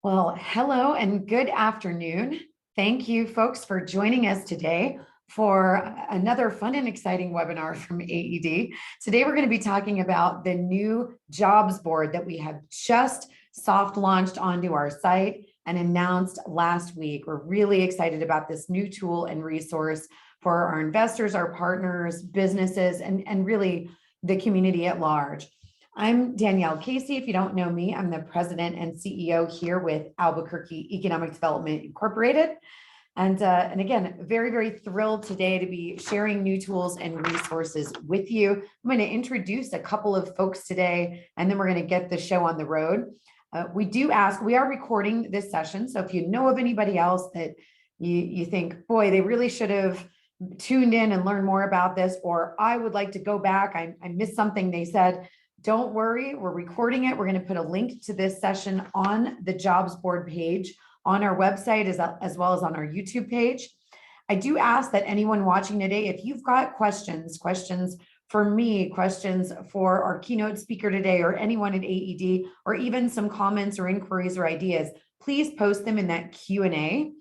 Well, hello and good afternoon. Thank you, folks, for joining us today for another fun and exciting webinar from AED. Today, we're going to be talking about the new jobs board that we have just soft launched onto our site and announced last week. We're really excited about this new tool and resource for our investors, our partners, businesses, and really the community at large. I'm Danielle Casey. If you don't know me, I'm the president and CEO here with Albuquerque Economic Development Incorporated. And again, very, very thrilled today to be sharing new tools and resources with you. I'm going to introduce a couple of folks today, and then we're going to get the show on the road. We are recording this session. So if you know of anybody else that you think, boy, they really should have tuned in and learned more about this, or I would like to go back, I missed something they said, don't worry, we're recording it. We're going to put a link to this session on the jobs board page on our website as well as on our YouTube page. I do ask that anyone watching today, if you've got questions for me, questions for our keynote speaker today, or anyone at AED, or even some comments or inquiries or ideas, please post them in that Q&A.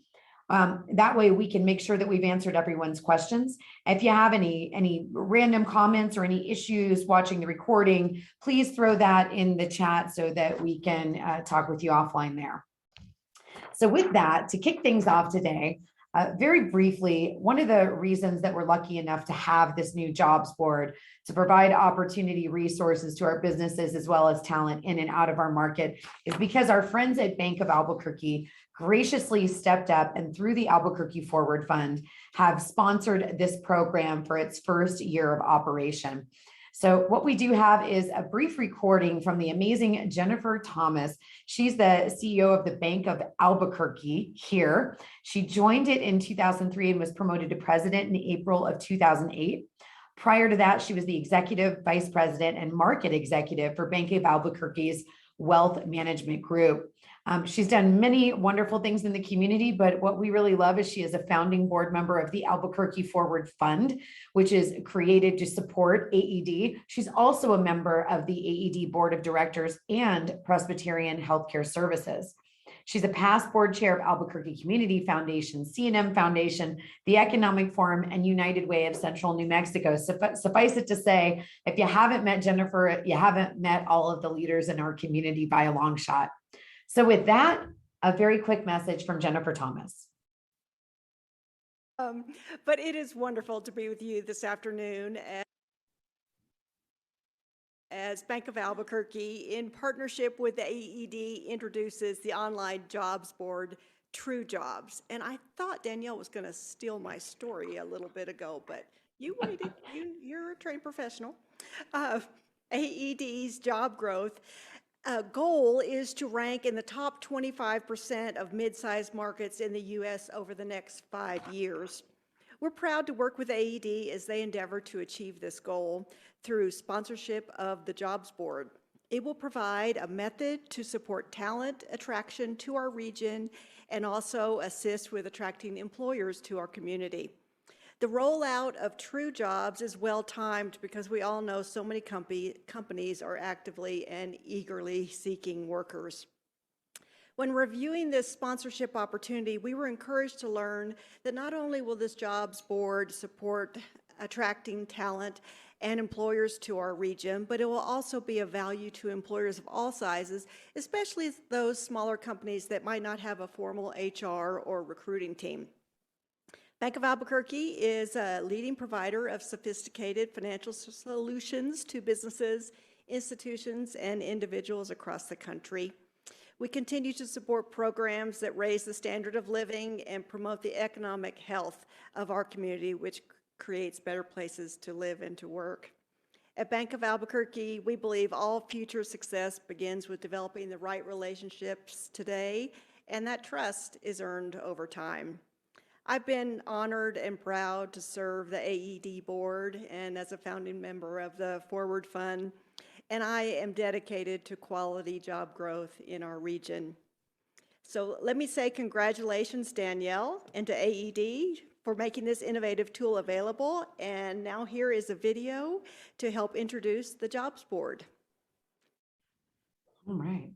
That way we can make sure that we've answered everyone's questions. If you have any random comments or any issues watching the recording, please throw that in the chat so that we can talk with you offline there. So with that, to kick things off today, very briefly, one of the reasons that we're lucky enough to have this new jobs board to provide opportunity resources to our businesses as well as talent in and out of our market is because our friends at Bank of Albuquerque graciously stepped up and through the Albuquerque Forward Fund have sponsored this program for its first year of operation. So what we do have is a brief recording from the amazing Jennifer Thomas. She's the CEO of the Bank of Albuquerque here. She joined it in 2003 and was promoted to president in April of 2008. Prior to that, she was the executive vice president and market executive for Bank of Albuquerque's wealth management group. She's done many wonderful things in the community, but what we really love is she is a founding board member of the Albuquerque Forward Fund, which is created to support AED. She's also a member of the AED Board of Directors and Presbyterian Healthcare Services. She's a past board chair of Albuquerque Community Foundation, C&M Foundation, the Economic Forum, and United Way of Central New Mexico. Suffice it to say, if you haven't met Jennifer, you haven't met all of the leaders in our community by a long shot. So with that, a very quick message from Jennifer Thomas. But it is wonderful to be with you this afternoon as Bank of Albuquerque, in partnership with the AED, introduces the online jobs board, TrueJobs. And I thought Danielle was going to steal my story a little bit ago, but you waited. You're a trained professional. AED's job growth goal is to rank in the top 25% of mid-sized markets in the U.S. over the next 5 years. We're proud to work with AED as they endeavor to achieve this goal through sponsorship of the Jobs Board. It will provide a method to support talent attraction to our region and also assist with attracting employers to our community. The rollout of TrueJobs is well-timed because we all know so many companies are actively and eagerly seeking workers. When reviewing this sponsorship opportunity, we were encouraged to learn that not only will this jobs board support attracting talent and employers to our region, but it will also be of value to employers of all sizes, especially those smaller companies that might not have a formal HR or recruiting team. Bank of Albuquerque is a leading provider of sophisticated financial solutions to businesses, institutions, and individuals across the country. We continue to support programs that raise the standard of living and promote the economic health of our community, which creates better places to live and to work. At Bank of Albuquerque, we believe all future success begins with developing the right relationships today, and that trust is earned over time. I've been honored and proud to serve the AED board and as a founding member of the Forward Fund, and I am dedicated to quality job growth in our region. So let me say congratulations, Danielle, and to AED for making this innovative tool available. And now here is a video to help introduce the jobs board. All right.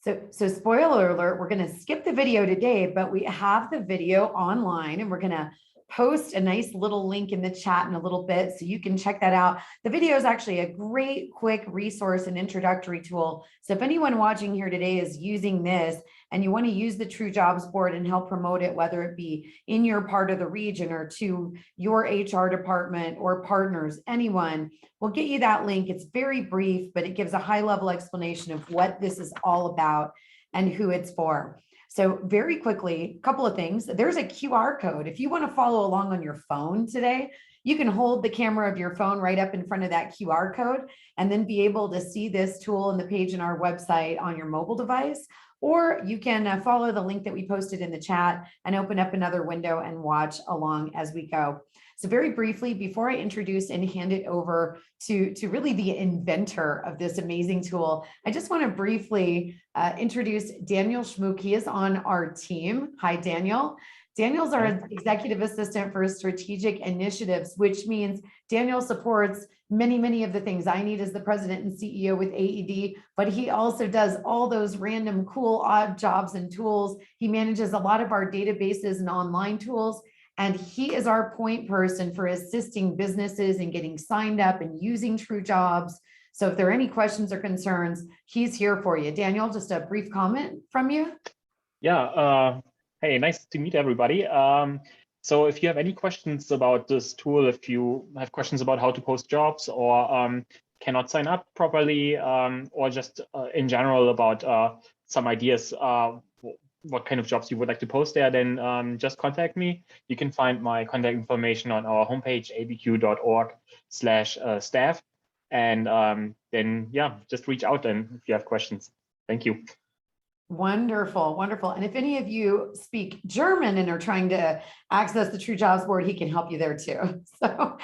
So spoiler alert, we're going to skip the video today, but we have the video online and we're going to post a nice little link in the chat in a little bit so you can check that out. The video is actually a great quick resource and introductory tool. So if anyone watching here today is using this and you want to use the TrueJobs board and help promote it, whether it be in your part of the region or to your HR department or partners, anyone, we'll get you that link. It's very brief, but it gives a high level explanation of what this is all about and who it's for. So very quickly, a couple of things. There's a QR code. If you want to follow along on your phone today, you can hold the camera of your phone right up in front of that QR code and then be able to see this tool and the page in our website on your mobile device. Or you can follow the link that we posted in the chat and open up another window and watch along as we go. So very briefly, before I introduce and hand it over to really the inventor of this amazing tool, I just want to briefly introduce Daniel Schmook. He is on our team. Hi, Daniel. Daniel's our executive assistant for strategic initiatives, which means Daniel supports many of the things I need as the president and CEO with AED, but he also does all those random cool odd jobs and tools. He manages a lot of our databases and online tools. And he is our point person for assisting businesses in getting signed up and using TrueJobs. So if there are any questions or concerns, he's here for you. Daniel, just a brief comment from you. Yeah, hey, nice to meet everybody. So if you have any questions about this tool, if you have questions about how to post jobs or cannot sign up properly, or just in general about some ideas, what kind of jobs you would like to post there, then just contact me. You can find my contact information on our homepage, abq.org/staff. And then, yeah, just reach out then if you have questions. Thank you. Wonderful, wonderful. And if any of you speak German and are trying to access the TrueJobs board, he can help you there too. So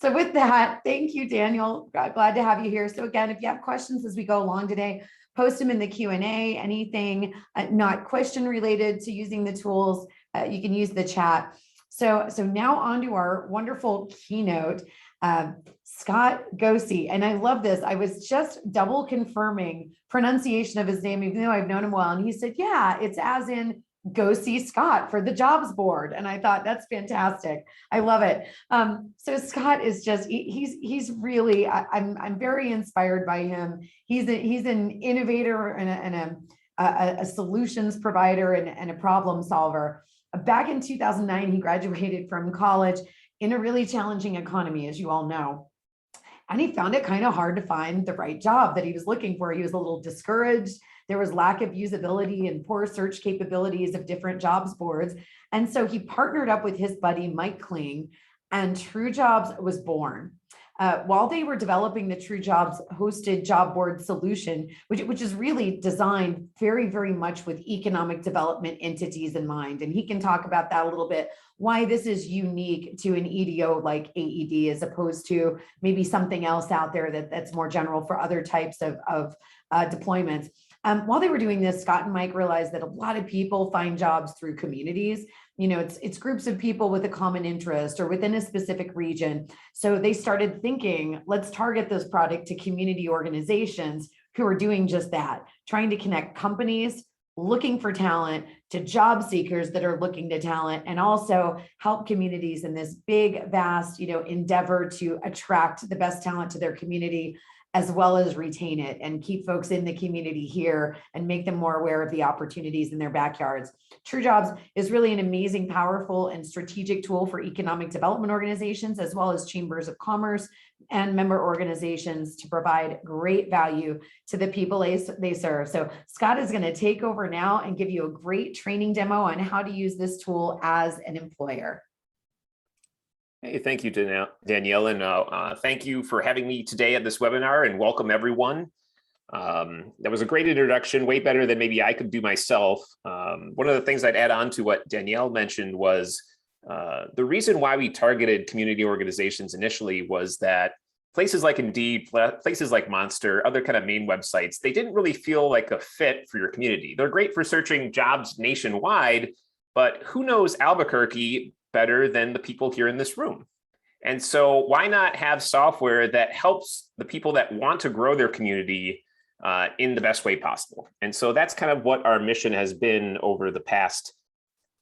with that, thank you, Daniel. Glad to have you here. So again, if you have questions as we go along today, post them in the Q&A, anything not question related to using the tools, you can use the chat. So now on to our wonderful keynote, Scott Gosey. And I love this. I was just double confirming pronunciation of his name, even though I've known him well. And he said, yeah, it's as in go see Scott for the jobs board. And I thought that's fantastic. I love it. So Scott is just, he's really, I'm very inspired by him. He's an innovator and a solutions provider and a problem solver. Back in 2009, he graduated from college in a really challenging economy, as you all know. And he found it kind of hard to find the right job that he was looking for. He was a little discouraged. There was lack of usability and poor search capabilities of different jobs boards. And so he partnered up with his buddy, Mike Kling, and TrueJobs was born. While they were developing the TrueJobs hosted job board solution, which is really designed very much with economic development entities in mind. And he can talk about that a little bit, why this is unique to an EDO like AED as opposed to maybe something else out there that's more general for other types of deployments. While they were doing this, Scott and Mike realized that a lot of people find jobs through communities. You know, it's groups of people with a common interest or within a specific region. So they started thinking, let's target this product to community organizations who are doing just that, trying to connect companies looking for talent to job seekers that are looking to talent, and also help communities in this big, vast, endeavor to attract the best talent to their community, as well as retain it and keep folks in the community here and make them more aware of the opportunities in their backyards. TrueJobs is really an amazing, powerful, and strategic tool for economic development organizations, as well as chambers of commerce and member organizations to provide great value to the people they serve. So Scott is going to take over now and give you a great training demo on how to use this tool as an employer. Hey, thank you, Danielle, and thank you for having me today at this webinar, and welcome everyone. That was a great introduction, way better than maybe I could do myself. One of the things I'd add on to what Danielle mentioned was the reason why we targeted community organizations initially was that places like Indeed, places like Monster, other kind of main websites, they didn't really feel like a fit for your community. They're great for searching jobs nationwide, but who knows Albuquerque better than the people here in this room? And so why not have software that helps the people that want to grow their community in the best way possible. And so that's kind of what our mission has been over the past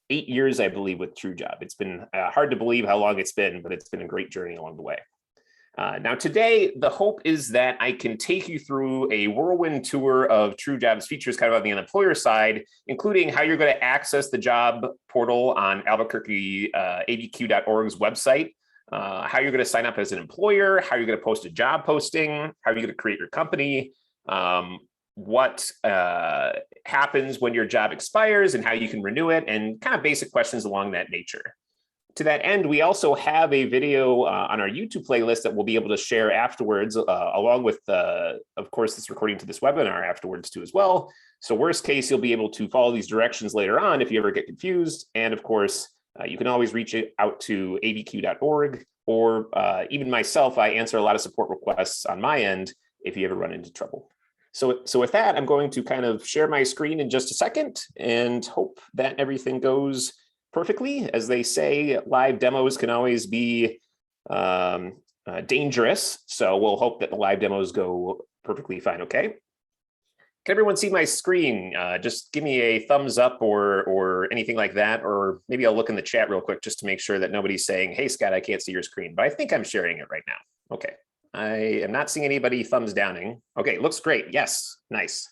8 years, I believe, with TrueJob. It's been hard to believe how long it's been, but it's been a great journey along the way. Now today, the hope is that I can take you through a whirlwind tour of TrueJob's features kind of on the employer side, including how you're going to access the job portal on Albuquerque abq.org's website, how you're going to sign up as an employer, how you're going to post a job posting, how you're going to create your company, what happens when your job expires and how you can renew it, and kind of basic questions along that nature. To that end, we also have a video on our YouTube playlist that we'll be able to share afterwards, along with, of course, this recording to this webinar afterwards too as well. So worst case, you'll be able to follow these directions later on if you ever get confused. And of course, you can always reach out to abq.org, or even myself, I answer a lot of support requests on my end if you ever run into trouble. So with that, I'm going to kind of share my screen in just a second and hope that everything goes perfectly. As they say, live demos can always be dangerous. So we'll hope that the live demos go perfectly fine. Okay. Can everyone see my screen? Just give me a thumbs up or anything like that. Or maybe I'll look in the chat real quick just to make sure that nobody's saying, hey, Scott, I can't see your screen, but I think I'm sharing it right now. Okay. I am not seeing anybody thumbs downing. Okay, looks great. Yes, nice.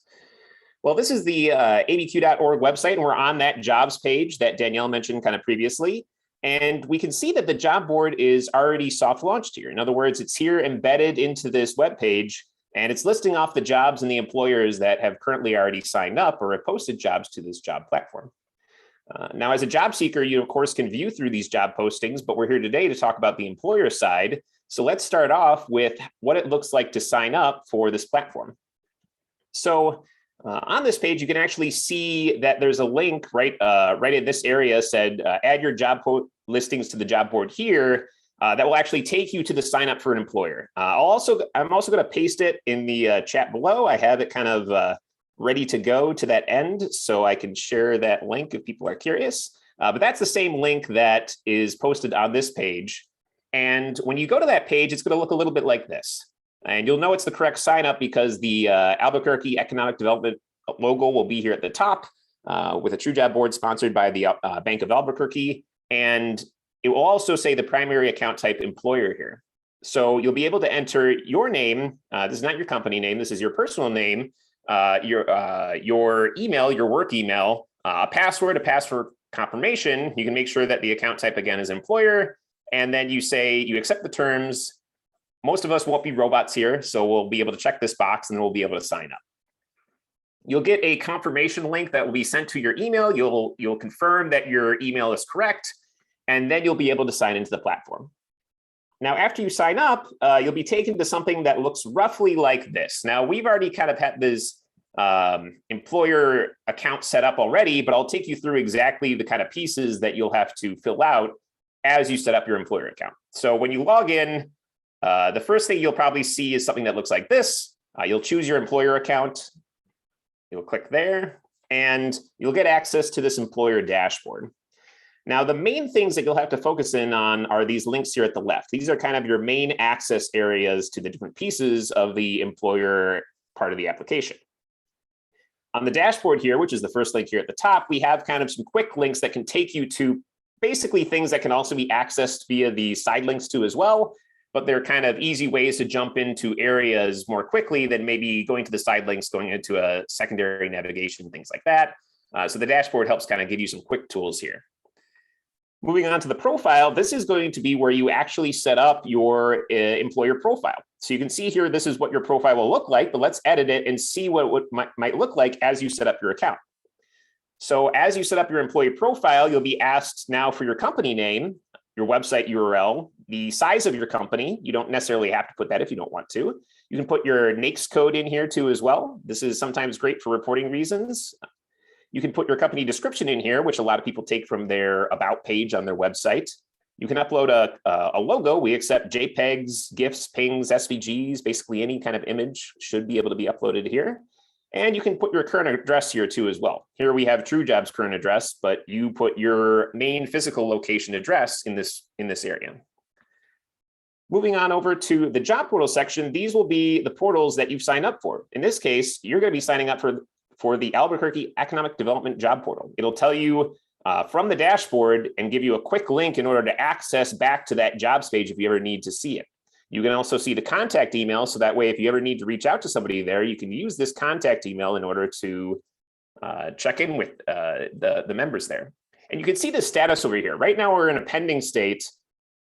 Well, this is the abq.org website, and we're on that jobs page that Danielle mentioned kind of previously. And we can see that the job board is already soft launched here. In other words, it's here embedded into this web page, and it's listing off the jobs and the employers that have currently already signed up or have posted jobs to this job platform. Now, as a job seeker, you, of course, can view through these job postings, but we're here today to talk about the employer side. So let's start off with what it looks like to sign up for this platform. So on this page, you can actually see that there's a link right in this area said, add your job listings to the job board here. That will actually take you to the sign up for an employer. I'm also going to paste it in the chat below. I have it kind of ready to go to that end, so I can share that link if people are curious. But that's the same link that is posted on this page. And when you go to that page, it's going to look a little bit like this. And you'll know it's the correct sign up because the Albuquerque Economic Development logo will be here at the top with a TrueJob board sponsored by the Bank of Albuquerque. And it will also say the primary account type employer here. So you'll be able to enter your name. This is not your company name. This is your personal name, your email, your work email, a password confirmation. You can make sure that the account type again is employer. And then you say you accept the terms. Most of us won't be robots here, so we'll be able to check this box and then we'll be able to sign up. You'll get a confirmation link that will be sent to your email. You'll confirm that your email is correct, and then you'll be able to sign into the platform. Now, after you sign up, you'll be taken to something that looks roughly like this. Now, we've already kind of had this employer account set up already, but I'll take you through exactly the kind of pieces that you'll have to fill out as you set up your employer account. So when you log in, the first thing you'll probably see is something that looks like this. You'll choose your employer account. You'll click there, and you'll get access to this employer dashboard. Now, the main things that you'll have to focus in on are these links here at the left. These are kind of your main access areas to the different pieces of the employer part of the application. On the dashboard here, which is the first link here at the top, we have kind of some quick links that can take you to basically things that can also be accessed via the side links too as well, but they're kind of easy ways to jump into areas more quickly than maybe going to the side links, going into a secondary navigation, things like that. So the dashboard helps kind of give you some quick tools here. Moving on to the profile, this is going to be where you actually set up your employer profile. So you can see here, this is what your profile will look like, but let's edit it and see what it might look like as you set up your account. So as you set up your employee profile, you'll be asked now for your company name, your website URL, the size of your company. You don't necessarily have to put that if you don't want to. You can put your NAICS code in here too as well. This is sometimes great for reporting reasons. You can put your company description in here, which a lot of people take from their about page on their website. You can upload a logo. We accept JPEGs, GIFs, PNGs, SVGs, basically any kind of image should be able to be uploaded here. And you can put your current address here too as well. Here we have TrueJob's current address, but you put your main physical location address in this area. Moving on over to the job portal section, these will be the portals that you've signed up for. In this case, you're going to be signing up for the Albuquerque Economic Development Job Portal. It'll tell you from the dashboard and give you a quick link in order to access back to that jobs page if you ever need to see it. You can also see the contact email, so that way if you ever need to reach out to somebody there, you can use this contact email in order to check in with the members there. And you can see the status over here. Right now we're in a pending state.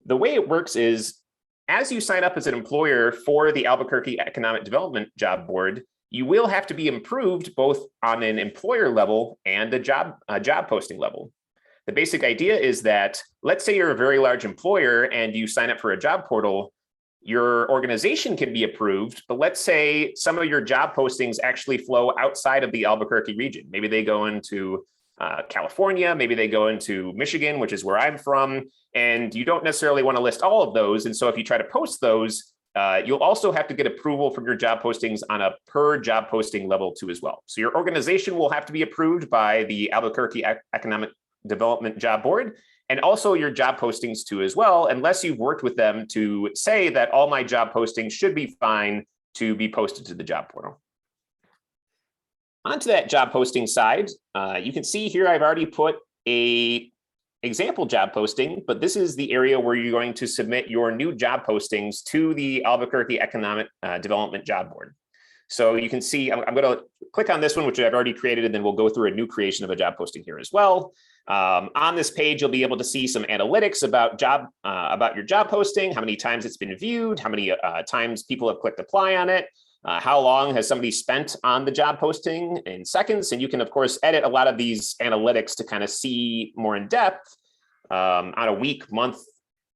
The way it works is, as you sign up as an employer for the Albuquerque Economic Development Job Board, you will have to be approved both on an employer level and a job posting level. The basic idea is that, let's say you're a very large employer and you sign up for a job portal, your organization can be approved, but let's say some of your job postings actually flow outside of the Albuquerque region. Maybe they go into California, maybe they go into Michigan, which is where I'm from, and you don't necessarily want to list all of those. And so if you try to post those, you'll also have to get approval from your job postings on a per job posting level too as well. So your organization will have to be approved by the Albuquerque Economic Development Job Board, and also your job postings too as well, unless you've worked with them to say that all my job postings should be fine to be posted to the job portal. Onto that job posting side, you can see here I've already put a example job posting, but this is the area where you're going to submit your new job postings to the Albuquerque Economic Development Job Board. So you can see, I'm going to click on this one, which I've already created, and then we'll go through a new creation of a job posting here as well. On this page, you'll be able to see some analytics about your job posting, how many times it's been viewed, how many times people have clicked apply on it, how long has somebody spent on the job posting in seconds. And you can, of course, edit a lot of these analytics to kind of see more in depth on a week, month,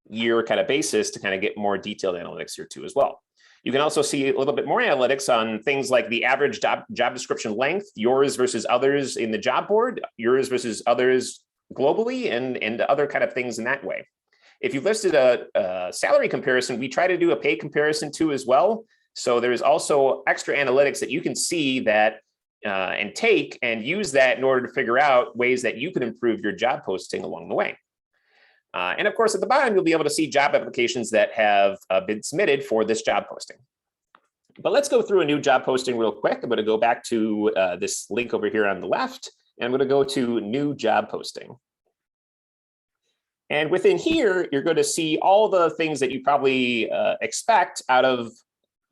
year kind of basis to kind of get more detailed analytics here too as well. You can also see a little bit more analytics on things like the average job description length, yours versus others in the job board, yours versus others globally, and other kind of things in that way. If you've listed a salary comparison, we try to do a pay comparison too as well. So there's also extra analytics that you can see that and take and use that in order to figure out ways that you can improve your job posting along the way. And of course, at the bottom, you'll be able to see job applications that have been submitted for this job posting. But let's go through a new job posting real quick. I'm going to go back to this link over here on the left, and I'm going to go to new job posting. And within here, you're going to see all the things that you probably expect out of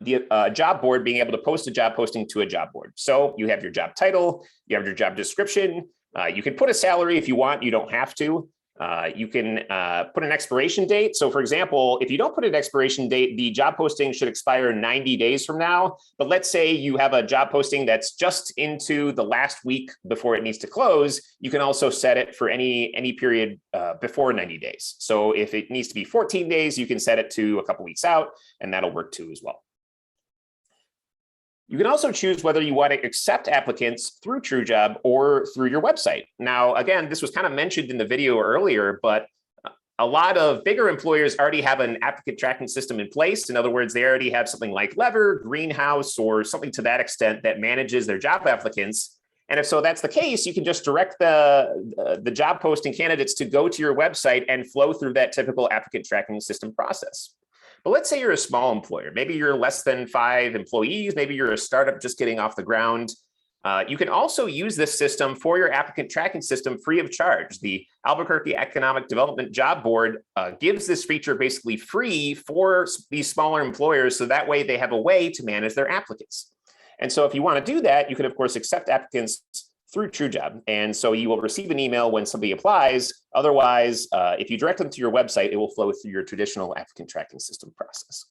the job board being able to post a job posting to a job board. So you have your job title, you have your job description, you can put a salary if you want, you don't have to. You can put an expiration date. So for example, if you don't put an expiration date, the job posting should expire 90 days from now. But let's say you have a job posting that's just into the last week before it needs to close. You can also set it for any period before 90 days. So if it needs to be 14 days, you can set it to a couple weeks out, and that'll work too as well. You can also choose whether you want to accept applicants through TrueJob or through your website. Now, again, this was kind of mentioned in the video earlier, but a lot of bigger employers already have an applicant tracking system in place. In other words, they already have something like Lever, Greenhouse, or something to that extent that manages their job applicants. And if so that's the case, you can just direct the job posting candidates to go to your website and flow through that typical applicant tracking system process. But let's say you're a small employer. Maybe you're less than 5 employees. Maybe you're a startup just getting off the ground. You can also use this system for your applicant tracking system free of charge. The Albuquerque Economic Development Job Board gives this feature basically free for these smaller employers, so that way they have a way to manage their applicants. And so if you want to do that, you can, of course, accept applicants through TrueJob. And so you will receive an email when somebody applies. Otherwise, if you direct them to your website, it will flow through your traditional applicant tracking system process.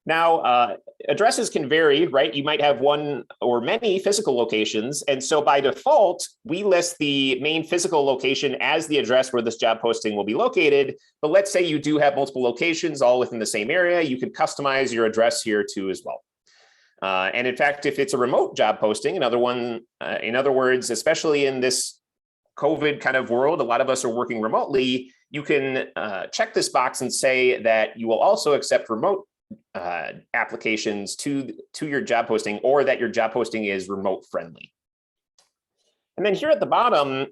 Now, addresses can vary, right? You might have one or many physical locations. And so by default, we list the main physical location as the address where this job posting will be located. But let's say you do have multiple locations all within the same area. You can customize your address here too as well. And in fact, if it's a remote job posting, in other words, especially in this COVID kind of world, a lot of us are working remotely, you can check this box and say that you will also accept remote applications to your job posting, or that your job posting is remote friendly. And then here at the bottom,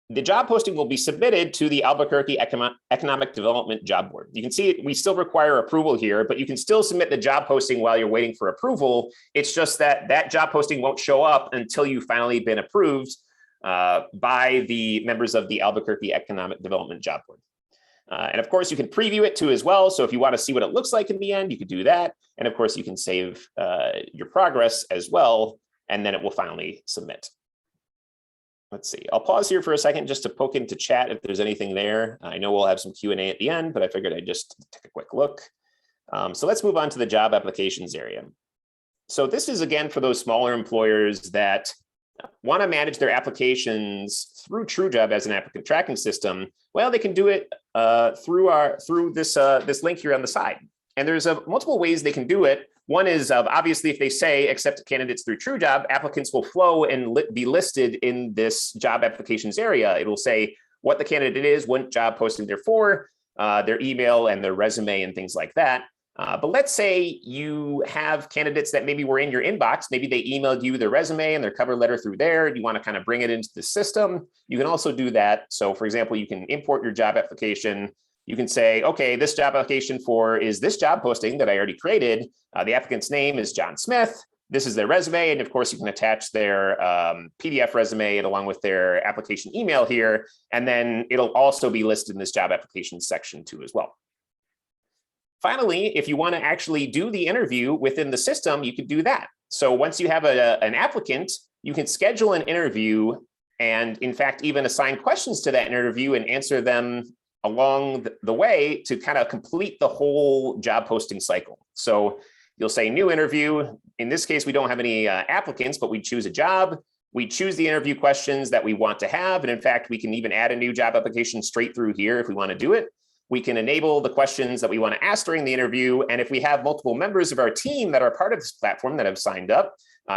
the job posting will be submitted to the Albuquerque Economic Development Job Board. You can see we still require approval here, but you can still submit the job posting while you're waiting for approval. It's just that that job posting won't show up until you've finally been approved by the members of the Albuquerque Economic Development Job Board. And of course, you can preview it too as well. So if you want to see what it looks like in the end, you could do that. And of course, you can save your progress as well, and then it will finally submit. Let's see, I'll pause here for a second just to poke into chat if there's anything there. I know we'll have some Q&A at the end, but I figured I'd just take a quick look. So let's move on to the job applications area. So this is again for those smaller employers that want to manage their applications through TrueJob as an applicant tracking system. Well, they can do it through this link here on the side. And there's multiple ways they can do it. One is obviously if they say accept candidates through TrueJob, applicants will flow and be listed in this job applications area. It will say what the candidate is, what job posting they're for, their email and their resume and things like that. But let's say you have candidates that maybe were in your inbox. Maybe they emailed you their resume and their cover letter through there. And you want to kind of bring it into the system. You can also do that. So for example, you can import your job application. You can say, okay, this job application is this job posting that I already created. The applicant's name is John Smith. This is their resume. And of course, you can attach their PDF resume and along with their application email here. And then it'll also be listed in this job application section too as well. Finally, if you want to actually do the interview within the system, you can do that. So once you have an applicant, you can schedule an interview and in fact, even assign questions to that interview and answer them along the way to kind of complete the whole job posting cycle. So you'll say new interview. In this case, we don't have any applicants, but we choose a job. We choose the interview questions that we want to have. And in fact, we can even add a new job application straight through here if we want to do it. We can enable the questions that we want to ask during the interview. And if we have multiple members of our team that are part of this platform that have signed up,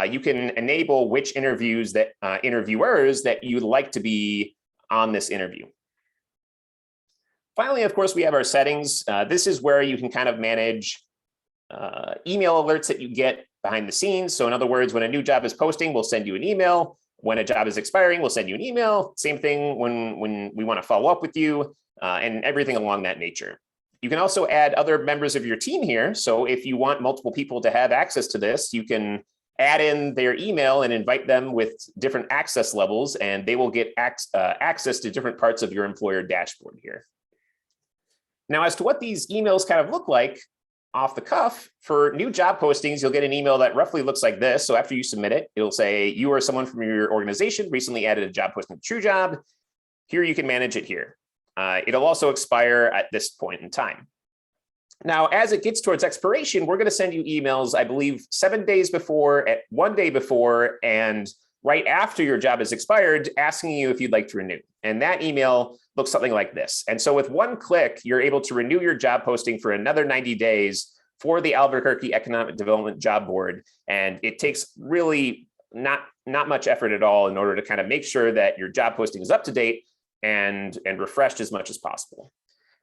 you can enable which interviewers that you'd like to be on this interview. Finally, of course, we have our settings. This is where you can kind of manage email alerts that you get behind the scenes. So in other words, when a new job is posting, we'll send you an email. When a job is expiring, we'll send you an email. Same thing when we want to follow up with you. And everything along that nature. You can also add other members of your team here. So if you want multiple people to have access to this, you can add in their email and invite them with different access levels, and they will get access to different parts of your employer dashboard here. Now, as to what these emails kind of look like off the cuff, for new job postings, you'll get an email that roughly looks like this. So after you submit it, it'll say you or someone from your organization recently added a job posting to TrueJob. Here you can manage it here. It'll also expire at this point in time. Now, as it gets towards expiration, we're going to send you emails, I believe, 7 days before, at 1 day before, and right after your job is expired, asking you if you'd like to renew. And that email looks something like this. And so with one click, you're able to renew your job posting for another 90 days for the Albuquerque Economic Development Job Board. And it takes really not much effort at all in order to kind of make sure that your job posting is up to date and refreshed as much as possible.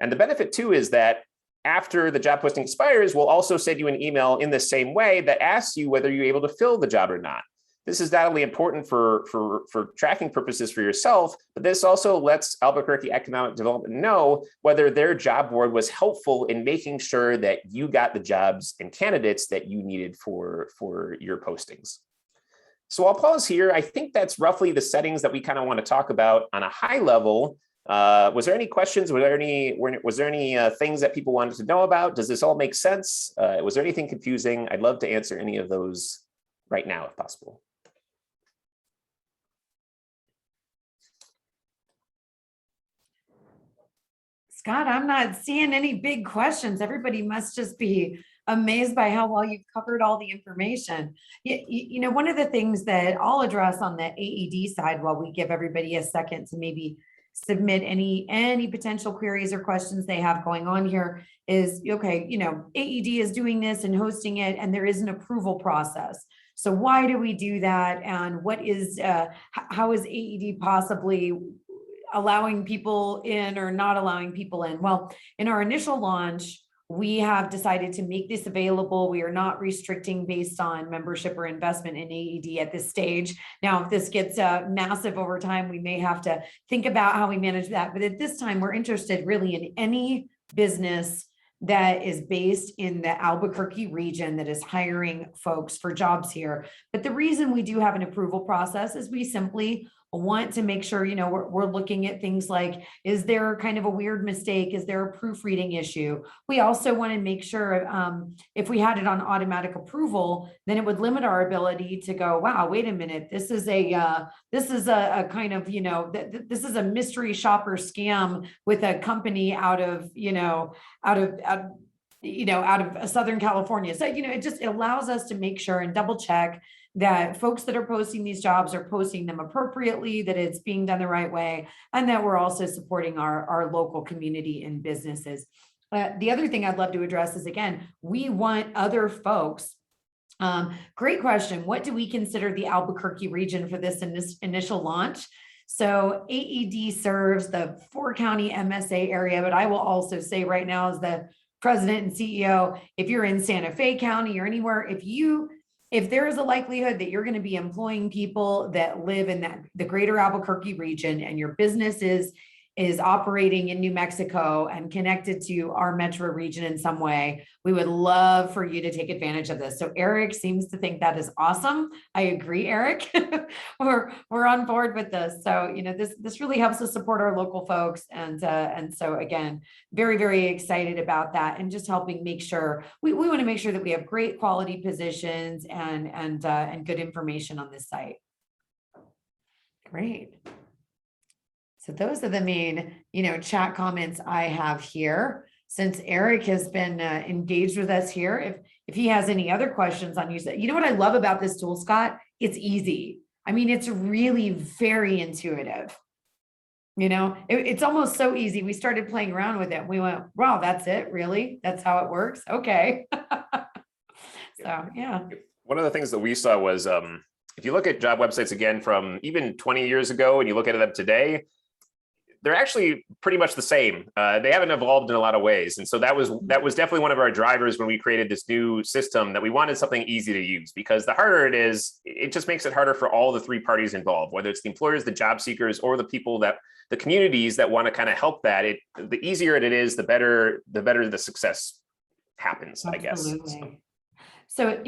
And the benefit too is that after the job posting expires, we'll also send you an email in the same way that asks you whether you're able to fill the job or not. This is not only important for tracking purposes for yourself, but this also lets Albuquerque Economic Development know whether their job board was helpful in making sure that you got the jobs and candidates that you needed for your postings. So I'll pause here. I think that's roughly the settings that we kind of want to talk about on a high level. Was there any questions? Was there any things that people wanted to know about? Does this all make sense? Was there anything confusing? I'd love to answer any of those right now if possible. Scott, I'm not seeing any big questions. Everybody must just be amazed by how well you've covered all the information. You know, one of the things that I'll address on the AED side while we give everybody a second to maybe submit any potential queries or questions they have going on here is, okay, you know, AED is doing this and hosting it, and there is an approval process. So why do we do that? And what is, how is AED possibly allowing people in or not allowing people in? Well, in our initial launch, we have decided to make this available. We are not restricting based on membership or investment in AED at this stage. Now, if this gets massive over time, we may have to think about how we manage that. But at this time, we're interested really in any business that is based in the Albuquerque region that is hiring folks for jobs here. But the reason we do have an approval process is we simply want to make sure, we're looking at things like, is there kind of a weird mistake? Is there a proofreading issue? We also want to make sure if we had it on automatic approval, then it would limit our ability to go, wow, wait a minute, this is a kind of, this is a mystery shopper scam with a company out of Southern California. So, it allows us to make sure and double check that folks that are posting these jobs are posting them appropriately, that it's being done the right way, and that we're also supporting our local community and businesses. The other thing I'd love to address is, again, we want other folks. Great question. What do we consider the Albuquerque region for this initial launch? So AED serves the 4-county MSA area, but I will also say right now, as the president and CEO, if you're in Santa Fe County or anywhere, if there is a likelihood that you're going to be employing people that live in the greater Albuquerque region, and your business is operating in New Mexico and connected to our metro region in some way, we would love for you to take advantage of this. So Eric seems to think that is awesome. I agree, Eric. we're on board with this. So, this really helps us support our local folks. And so again, very, very excited about that, and just helping make sure we want to make sure that we have great quality positions and good information on this site. Great. So those are the main, chat comments I have here. Since Eric has been engaged with us here, if he has any other questions on use, what I love about this tool, Scott, it's easy. I mean, it's really very intuitive. It's almost so easy. We started playing around with it. We went, wow, that's it, really? That's how it works? Okay. So, yeah. One of the things that we saw was, if you look at job websites again from even 20 years ago, and you look at them today, they're actually pretty much the same. They haven't evolved in a lot of ways. And so that was definitely one of our drivers when we created this new system, that we wanted something easy to use, because the harder it is, it just makes it harder for all the 3 parties involved, whether it's the employers, the job seekers, or the people the communities that want to kind of help that. The easier it is, the better the success happens, Absolutely. I guess. So,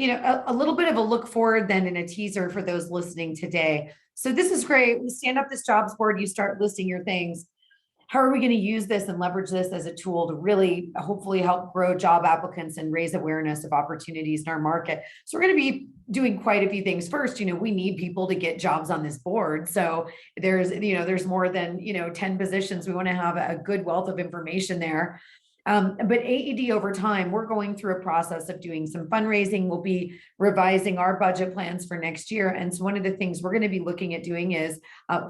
a little bit of a look forward then, and a teaser for those listening today. So this is great. We stand up this jobs board, you start listing your things. How are we going to use this and leverage this as a tool to really hopefully help grow job applicants and raise awareness of opportunities in our market? So we're going to be doing quite a few things. First, we need people to get jobs on this board. So there's more than, 10 positions. We want to have a good wealth of information there. But AED over time, we're going through a process of doing some fundraising. We'll be revising our budget plans for next year. And so one of the things we're going to be looking at doing is,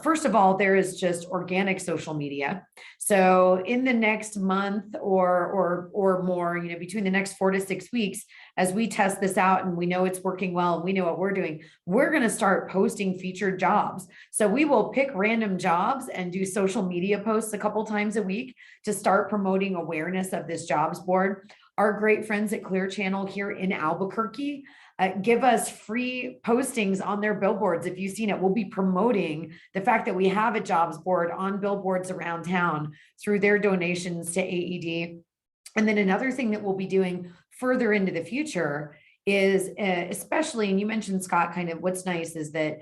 first of all, there is just organic social media. So in the next month or more, between the next 4 to 6 weeks, as we test this out and we know it's working well and we know what we're doing, we're going to start posting featured jobs. So we will pick random jobs and do social media posts a couple times a week to start promoting awareness of this jobs board. Our great friends at Clear Channel here in Albuquerque give us free postings on their billboards. If you've seen it, we'll be promoting the fact that we have a jobs board on billboards around town through their donations to AED. And then another thing that we'll be doing further into the future is especially, and you mentioned, Scott, kind of what's nice is that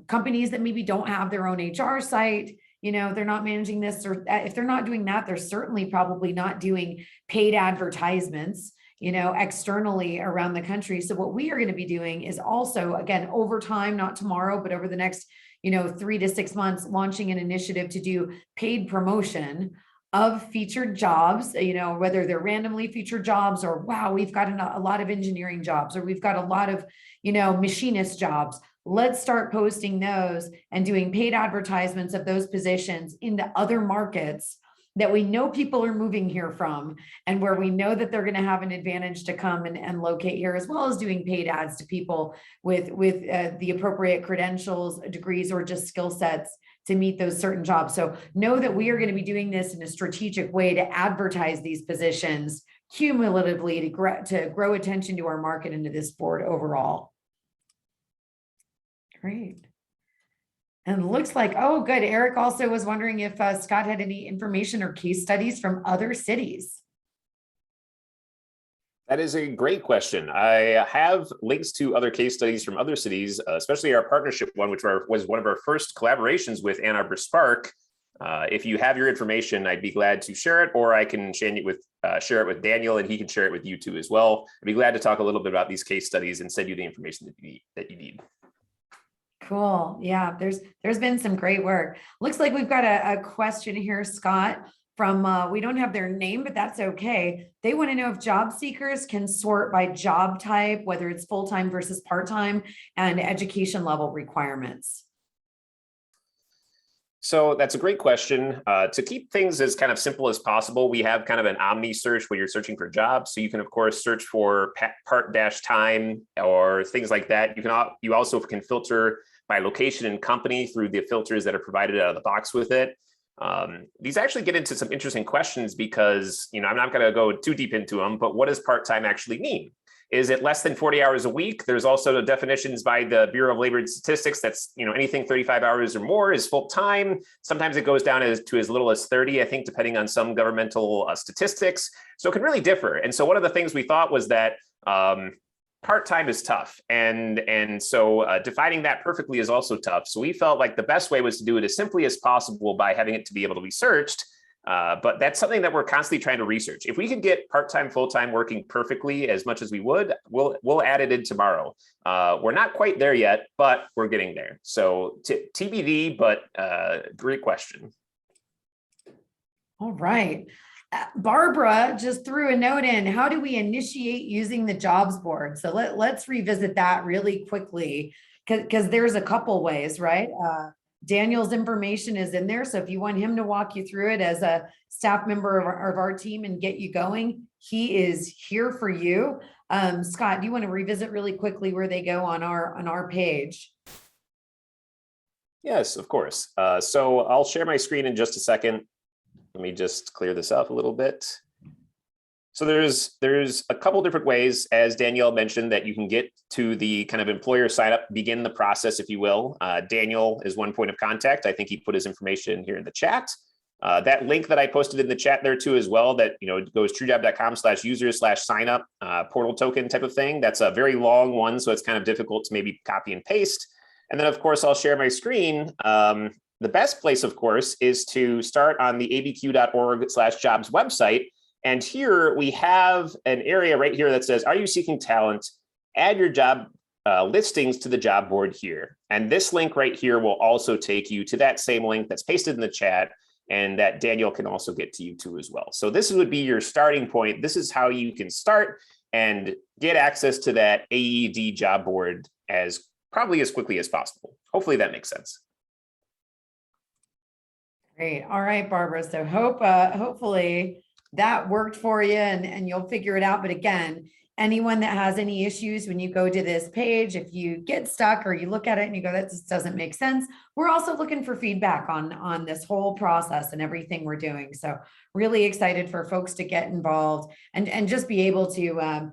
companies that maybe don't have their own HR site, they're not managing this, or if they're not doing that, they're certainly probably not doing paid advertisements, externally around the country. So what we are going to be doing is also, again, over time, not tomorrow, but over the next, 3 to 6 months, launching an initiative to do paid promotion of featured jobs, whether they're randomly featured jobs, or, wow, we've got a lot of engineering jobs, or we've got a lot of, machinist jobs. Let's start posting those and doing paid advertisements of those positions into other markets that we know people are moving here from, and where we know that they're going to have an advantage to come and locate here, as well as doing paid ads to people with the appropriate credentials, degrees, or just skill sets to meet those certain jobs. So know that we are going to be doing this in a strategic way to advertise these positions cumulatively to grow attention to our market and to this board overall. Great. And it looks like, oh, good. Eric also was wondering if Scott had any information or case studies from other cities. That is a great question. I have links to other case studies from other cities, especially our partnership one, which was one of our first collaborations with Ann Arbor Spark. If you have your information, I'd be glad to share it, or I can share it with Daniel, and he can share it with you too as well. I'd be glad to talk a little bit about these case studies and send you the information that you need. Cool. Yeah, there's been some great work. Looks like we've got a question here, Scott, from we don't have their name, but that's okay. They want to know if job seekers can sort by job type, whether it's full-time versus part-time, and education level requirements. So that's a great question. To keep things as kind of simple as possible, we have kind of an Omni Search where you're searching for jobs. So you can, of course, search for part-time or things like that. You also can filter by location and company through the filters that are provided out of the box with it. These actually get into some interesting questions because, I'm not going to go too deep into them, but what does part-time actually mean? Is it less than 40 hours a week? There's also the definitions by the Bureau of Labor and Statistics. That's, anything 35 hours or more is full-time. Sometimes it goes down to as little as 30, I think, depending on some governmental statistics. So it can really differ. And so one of the things we thought was that part-time is tough. And so defining that perfectly is also tough. So we felt like the best way was to do it as simply as possible by having it to be able to be searched. But that's something that we're constantly trying to research. If we could get part-time, full-time working perfectly as much as we would, we'll add it in tomorrow. We're not quite there yet, but we're getting there. So TBD, but great question. All right. Barbara just threw a note in. How do we initiate using the jobs board? So let's revisit that really quickly because there's a couple ways, right? Daniel's information is in there. So if you want him to walk you through it as a staff member of our team and get you going, he is here for you. Scott, do you want to revisit really quickly where they go on our page? Yes, of course. So I'll share my screen in just a second. Let me just clear this up a little bit. So there's a couple different ways, as Danielle mentioned, that you can get to the kind of employer sign up, begin the process, if you will. Daniel is one point of contact. I think he put his information here in the chat. That link that I posted in the chat there too as well, that goes TrueJob.com/user/sign-up portal token type of thing. That's a very long one, so it's kind of difficult to maybe copy and paste. And then of course I'll share my screen. The best place, of course, is to start on the abq.org/jobs website. And here we have an area right here that says, are you seeking talent? Add your job listings to the job board here. And this link right here will also take you to that same link that's pasted in the chat and that Daniel can also get to you too as well. So this would be your starting point. This is how you can start and get access to that AED job board probably as quickly as possible. Hopefully that makes sense. Great. All right, Barbara. So hopefully that worked for you and you'll figure it out. But again, anyone that has any issues when you go to this page, if you get stuck or you look at it and you go, that just doesn't make sense. We're also looking for feedback on this whole process and everything we're doing. So really excited for folks to get involved and just be able to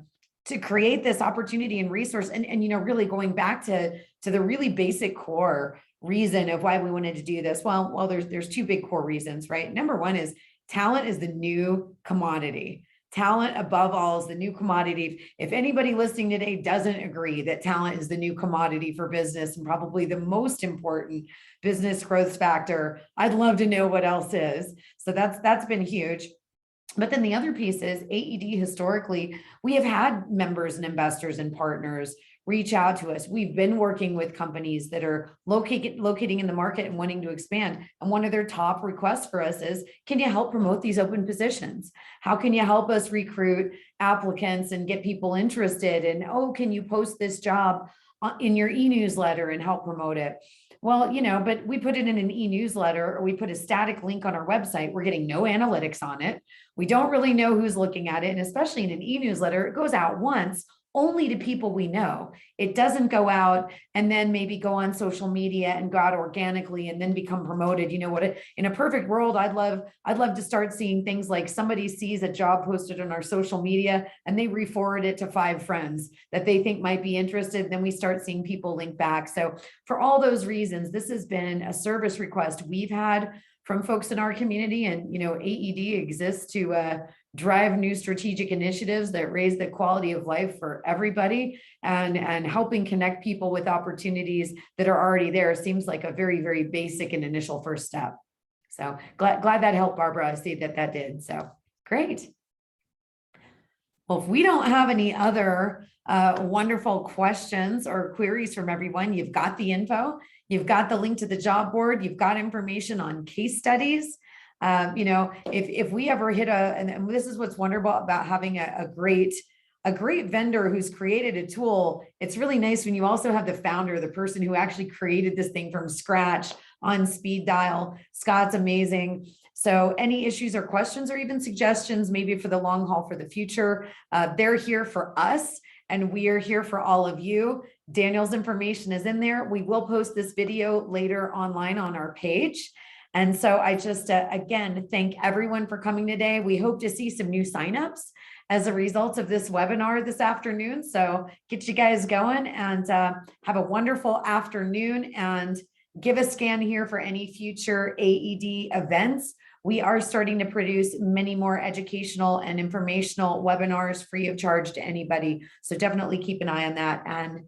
create this opportunity and resource. And really going back to the really basic core reason of why we wanted to do this. Well, there's two big core reasons, right? Number one is talent is the new commodity. Talent above all is the new commodity. If anybody listening today doesn't agree that talent is the new commodity for business and probably the most important business growth factor, I'd love to know what else is. So that's been huge. But then the other piece is AED historically, we have had members and investors and partners reach out to us. We've been working with companies that are locating in the market and wanting to expand. And one of their top requests for us is, can you help promote these open positions? How can you help us recruit applicants and get people interested? And, can you post this job in your e-newsletter and help promote it? Well, but we put it in an e-newsletter or we put a static link on our website. We're getting no analytics on it. We don't really know who's looking at it. And especially in an e-newsletter, it goes out once. only to people we know. It doesn't go out and then maybe go on social media and go out organically and then become promoted. You know what? In a perfect world, I'd love to start seeing things like somebody sees a job posted on our social media and they re-forward it to 5 friends that they think might be interested. Then we start seeing people link back. So for all those reasons, this has been a service request we've had from folks in our community. And, you know, AED exists to drive new strategic initiatives that raise the quality of life for everybody, and helping connect people with opportunities that are already there seems like a very, very basic and initial first step. So glad that helped, Barbara. I see that did. So great. Well, if we don't have any other wonderful questions or queries from everyone, you've got the info, you've got the link to the job board, you've got information on case studies. You know, if we ever hit and this is what's wonderful about having a great vendor who's created a tool. It's really nice when you also have the founder, the person who actually created this thing from scratch on speed dial. Scott's amazing. So any issues or questions or even suggestions, maybe for the long haul for the future, they're here for us and we are here for all of you. Daniel's information is in there. We will post this video later online on our page. And so I just, again, thank everyone for coming today. We hope to see some new signups as a result of this webinar this afternoon. So get you guys going and have a wonderful afternoon, and give a scan here for any future AED events. We are starting to produce many more educational and informational webinars free of charge to anybody. So definitely keep an eye on that. And